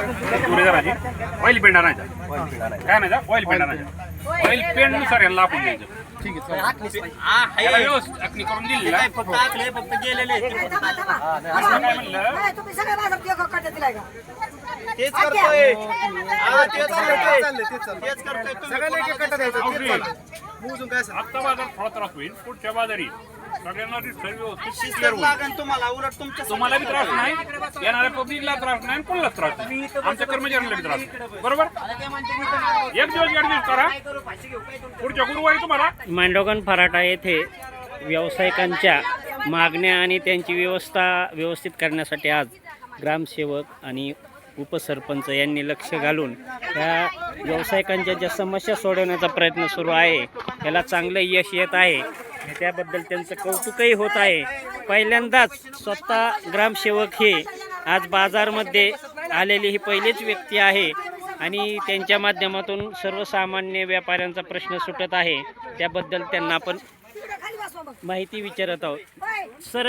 पुरेदाराची oil paint आणायचा काय नाही ऑइल पेंट आणायचा ऑइल पेंट नुसार यांना आपण द्यायचं ठीक आहे याला व्यवस्थित आखणी करून दिली ना फक्त आखले फक्त गेलेले असं काय म्हणलं तुम्ही सगळ्या माझा कट्ट्यात दिलाय का तेच करतोय तेच करतोय सगळ्यांना एक एक कट्टा द्यायचा तेच चालू. मोजून काय सांग आत्ता बाजार थोडा त्रास होईल पुढच्या बाजारी सगळ्यांना व्यवस्थित शिस्त clear होईल. लागेल तुम्हाला उलट तुमच्या तुम्हाला बी त्रास नाही येणाऱ्या पब्लिकला त्रास नाही कोणालाच त्रास नाही आमच्या कर्मचाऱ्यांना बी त्रास नाही. बरोबर एक दिवस ऍडजस्ट करा पुढच्या गुरुवारी तुम्हाला मांडोगण फराटा येथे व्यावसायिकांच्या मागण्या आणि त्यांची व्यवस्थित करण्यासाठी आज ग्रामसेवक आणि उपसरपंच यांनी लक्ष घालून त्या व्यावसायिकांच्या ज्या समस्या सोडवण्याचा प्रयत्न सुरू आहे याला चांगलं यश येत आहे आणि त्याबद्दल त्यांचं कौतुकही होत आहे. पहिल्यांदाच स्वतः ग्रामसेवक हे आज बाजारमध्ये आलेली ही पहिलीच व्यक्ती आहे आणि त्यांच्या माध्यमातून सर्वसामान्य व्यापाऱ्यांचा प्रश्न सुटत आहे. त्याबद्दल त्यांना आपण माहिती विचारत आहोत. सर,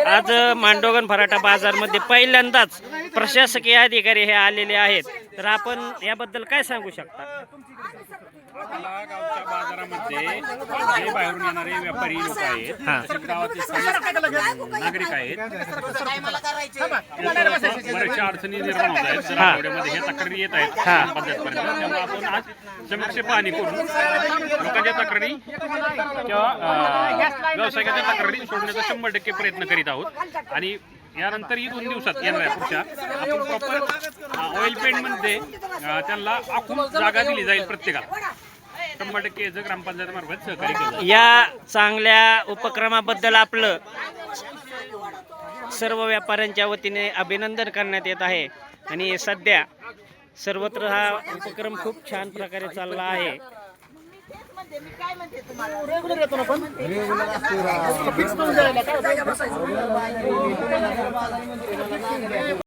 आज मांडोगण फराटा बाजारमध्ये पहिल्यांदाच प्रशासकीय अधिकारी हे आलेले आहेत, तर आपण याबद्दल काय सांगू शकता? आपल्या गावच्या बाजारामध्ये जे बाहेरून येणारे व्यापारी लोक आहेत तसेच गावातील स्थानिक नागरिक आहेत बऱ्याचशा अडचणी निर्माण होत आहेत जनावरांमध्ये हे तक्रारी येत आहेत पंचायतपर्यंत. त्यामुळे आपण आज समक्ष पाहणी करून लोकांच्या तक्रारी किंवा व्यावसायिकांच्या तक्रारी सोडण्याचा 100% प्रयत्न करीत आहोत आणि यानंतर ही 2 दिवसात येणाऱ्या पुढच्या आपण प्रॉपर ऑइल पेंटमध्ये त्यांना आखून जागा दिली जाईल प्रत्येकाला 100% ग्रामपंचायतीमार्फत सहकार्य केलं. या चांगल्या उपक्रमाबद्दल आपलं सर्व व्यापाऱ्यांच्या वतीने अभिनंदन करण्यात येत आहे आणि सध्या सर्वत्र हा उपक्रम खूप छान प्रकारे चालला आहे. मी काय म्हणते तुम्हाला रेग्युलर येतो ना पण रेग्युलर फिक्स करून द्यायला काय